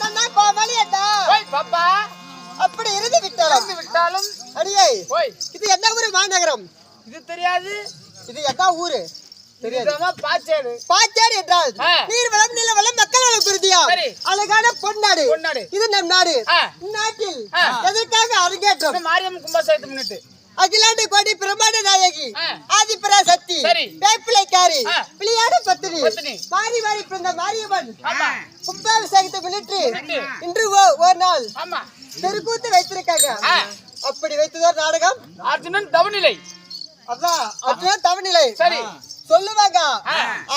அண்ணா கோமாளி அண்ணா ஓய் பாப்பா அப்படி இருந்து விட்டாலும் அடியே இது என்ன ஊரு மாநகரம் இது தெரியாது இது என்ன ஊரு தெரியாதமா பாச்சேடு என்றால் நீர் வளம் நில வளம் மக்கள் வளம் பிரிதியா அழகான பொன்னாடு இது நம் நாடு நாட்டில் எதற்காக அரங்கேற்றம் மாரியம் கும்பாபிஷேகத்தை முன்னிட்டு அகிலாண்டு கோடி பிரமாண்ட நாயகி ஆதிபராசக்தி வேப்பிலைக்காரி விளையாடு பத்தினி மாறி மாறி பிறந்த மாரியம்மன் கும்பாபிஷேகத்தை முன்னிட்டு இன்று ஒரு நாள் தெருக்கூத்து வைத்திருக்காங்க அப்படி வைத்ததோர் நாடகம் அர்ஜுனன் தவநிலை அதான் அர்ஜுனன் தவநிலை சரி சொல்லுவாங்க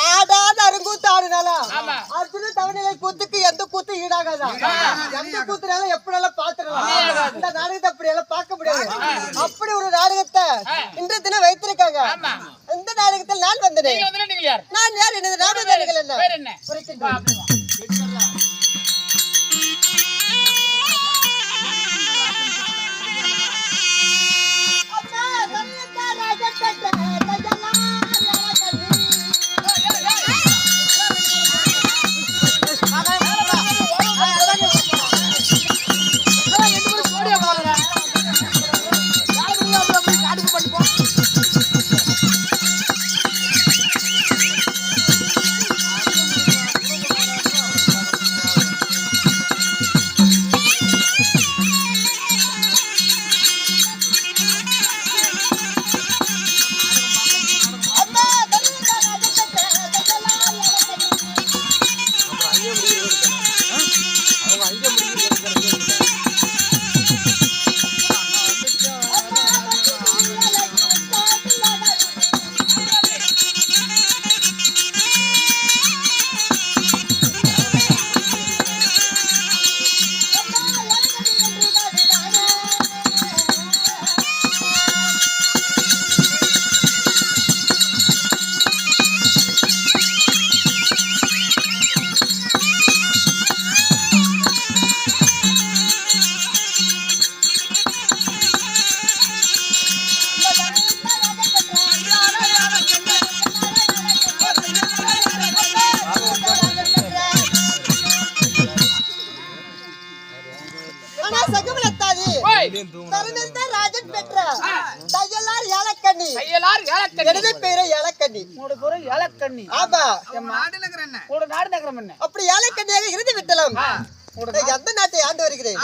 ஆடாத அருங்கூத்து ஆடுனாலா அர்ஜுனன் தவநிலை கூத்துக்கு எந்த கூத்து ஈடாகாதா எந்த கூத்துனாலும் எப்படியெல்லாம் பாத்துடலாம் இந்த நாடகத்தை அப்படி எல்லாம் பார்க்க முடியாது அப்படி ஒரு நாடகத்தை இன்று தினம் வைத்திருக்காங்க இந்த நாடகத்தில் நான் வந்தேன் நான் யார் எனது நாடகங்கள் என்ன ராஜன் பெற்ற தையலார் ஏலக்கண்ணி எனது பேரு ஏலக்கண்ணி ஆமா நாடு நகரம் என்ன அப்படி ஏலக்கண்ணியாக இருந்து விட்டலாம் எந்த நாட்டை ஆண்டு வருகிறேன்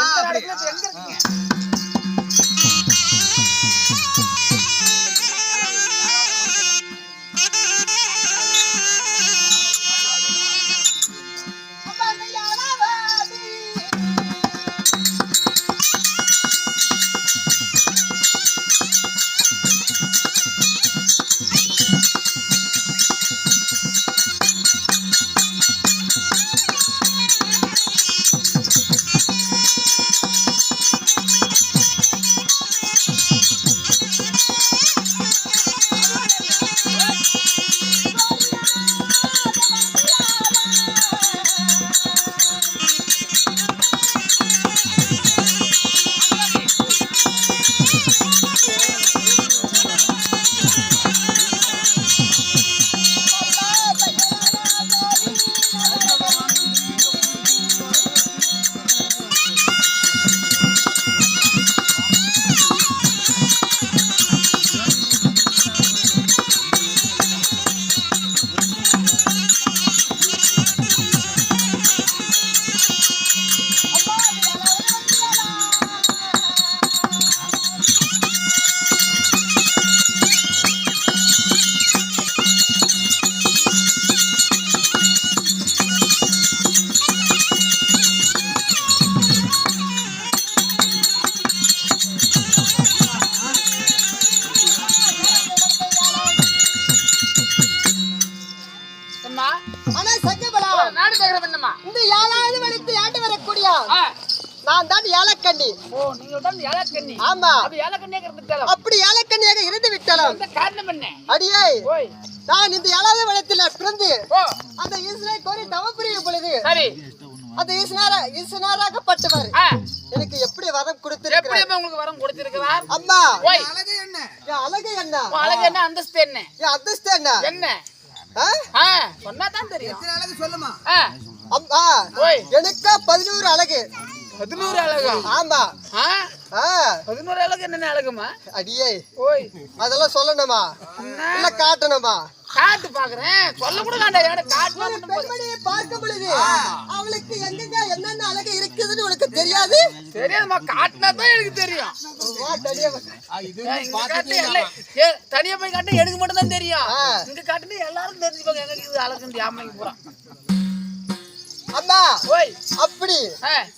இந்த ஏழாவது வடித்து ஆண்டு வரக்கூடிய நான் தான் ஏலக்கண்ணி. நீங்க தான் ஏலக்கண்ணி. ஆமா. அது ஏலக்கண்ணியாக இருந்துட்டாலும் அப்படி ஏலக்கண்ணியாக இருந்து விட்டாலும் காரணம் என்ன? அடியே நான் இந்த ஏழாவது வடித்தில் பிறந்து அந்த ஈஸ்வரை கோரி தவம் புரியும் பொழுது சரி அந்த ஈஸ்வராகப்பட்டவர் எனக்கு எப்படி வரம் கொடுத்திருக்கிறார்? எப்படி உங்களுக்கு வரம் கொடுத்திருக்கிறார்? அம்மா அழகு என்ன? அழகு என்ன? அழகு என்ன? அந்தஸ்து என்ன? அந்தஸ்து என்ன? என்ன? சொன்னாதான் தெரியும். எத்தனை அழகு சொல்லுமா? அம்மா ஓய் எனக்கு 11 அழகு. 11 அழகா? ஆமா. 11 அழகு என்ன அழகுமா? அடியே ஓய் அதெல்லாம் சொல்லணுமா இல்ல காட்டணுமா? காட்டு பாக்குறேன். சொல்ல கூட வேண்டாம். காட்டுனா ஒரு மட்டும் போதும். பெண்மணியை பார்க்கும் பொழுது அவளுக்கு எங்கெங்க என்னென்ன அழகு இருக்குதுன்னு உனக்கு தெரியாது? தெரியாதுமா. காட்டினா தான் எனக்கு தெரியும். வா, தனியா வா. இங்க காட்டு எல்லாம் தனியா போய் காட்டு எனக்கு மட்டும் தான் தெரியும். இங்க காட்டுனா எல்லாரும் தெரிஞ்சுப்பாங்க எங்க இருக்குது அழகுன்னு ஆம்பளைங்க பூரா. அம்மா ஓய் அப்படி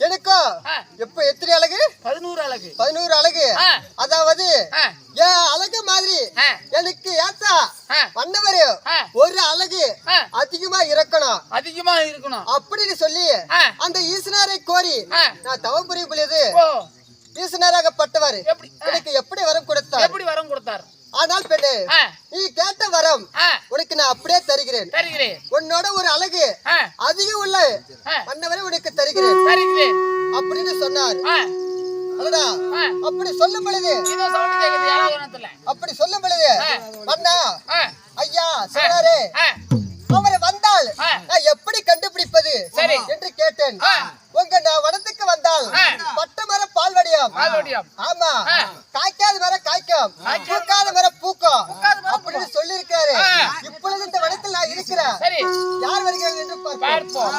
எனக்கும் எப்ப எத்தனை அழகு? 11 அழகு. 11 அழகு. அதாவது என் அழகு மாதிரி எனக்கு ஏத்தா வந்தவரு ஒரு அழகு அதிகமா இருக்கணும் அதிகமா இருக்கணும் அப்படின்னு சொல்லி அந்த ஈஸ்வரரை கோரி நான் தவம் புரிய பொழுது ஓ ஈஸ்வரராகப்பட்டவர் எப்படி எனக்கு எப்படி வரம் கொடுத்தார்? எப்படி வரம் கொடுத்தார்? ஆனால் பெண்ணே நீ கேட்ட வரம் உனக்கு நான் அப்படியே தருகிறேன். தருகிறேன். உன்னோட ஒரு அழகு அதிகம் உள்ள வந்தவரை உனக்கு தருகிறேன் தருகிறேன் அப்படின்னு சொன்னார். அடடா அப்படி சொல்லும் பொழுது இதோ சவுண்ட் கேக்குது யாராவது நேரத்துல. அப்படி சொல்லும் பொழுது அண்ணா ஐயா சொன்னாரே அவரை வந்தால் நான் எப்படி கண்டுபிடிப்பது சரி என்று கேட்டேன். உங்க நான் வனத்துக்கு வந்தால் பட்ட மர பால்வடியம். ஆமா காய்க்காத மர காய்க்கும் பூக்காத மர பூக்கும் அப்படின்னு சொல்லி இருக்காரு. இப்பொழுது இந்த வனத்தில் நான் இருக்கிறேன். சரி யார் வருகிறாங்க என்று பார்ப்போம்.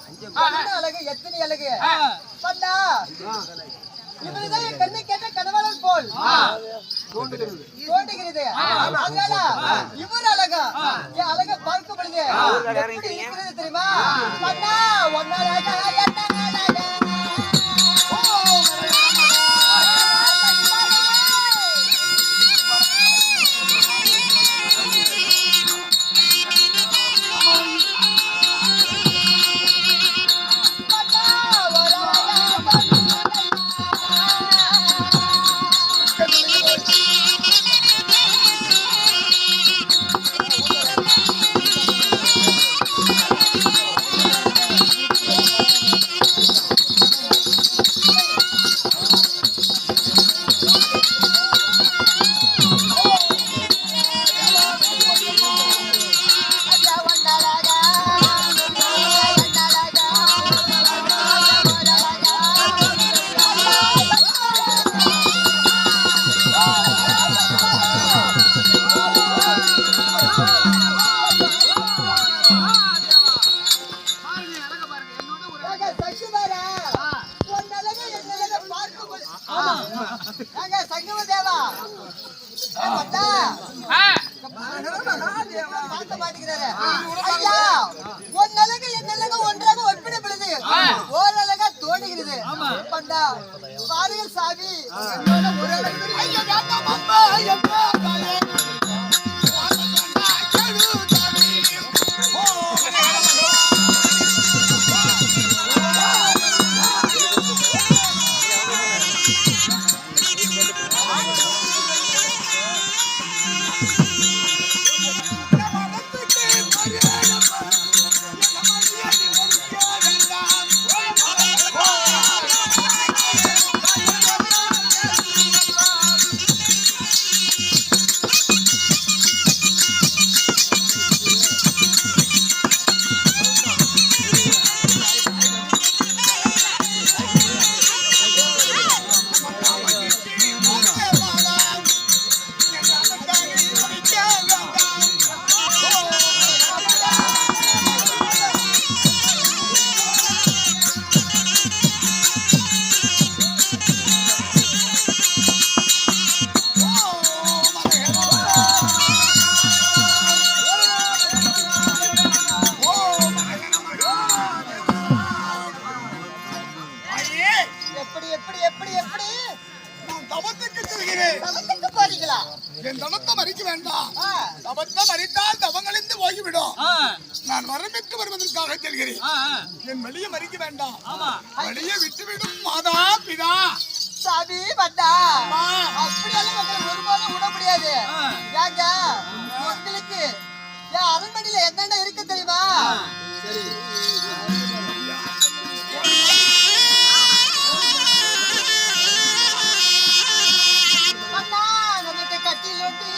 என்ன அழகு, எத்தனை அழகு பண்டா. இவருதான் என் கண்ணை கேட்ட கனவாளன் போல் தோன்றுகிறது. அதனால இவர் அழகா, என் அழகை பார்க்கும் பொழுது எப்படி இருக்கிறது தெரியுமா பண்டா? ஒன்னு அழகா, என்ன அழகா. நான் வரமிட்டு வருவதற்காக செல்கிறேன். என் வழியை மறிக்க வேண்டாம், வழியை விட்டுவிடும் மாதா பிதா. சாமி பண்டா, அப்படியெல்லாம் உங்களை ஒருபோதும் விட முடியாது. ஏங்க உங்களுக்கு என் அரண்மனையில என்னென்ன இருக்கு தெரியுமா? பண்டா, நமக்கு கட்டில் ஒட்டி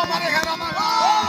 மரகரமா